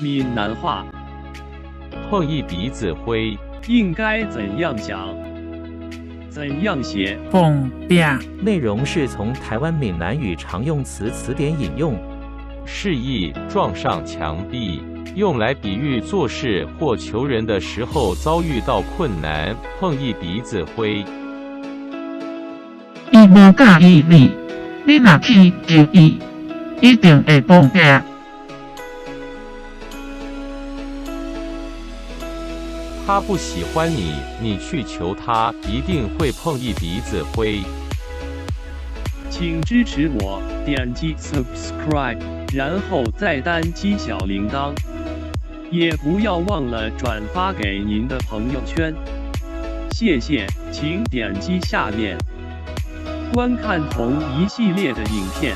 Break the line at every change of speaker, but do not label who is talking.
闽南话
碰一鼻子灰，
应该怎样讲？怎样写？
碰壁，
内容是从台湾闽南语常用词词典引用，
示意撞上墙壁，用来比喻做事或求人的时候遭遇到困难，碰一鼻子灰。
伊无介意你，你若去求伊，一定会碰壁。
他不喜欢你，你去求他，一定会碰一鼻子灰。
请支持我，点击 subscribe， 然后再单击小铃铛，也不要忘了转发给您的朋友圈。谢谢，请点击下面观看同一系列的影片。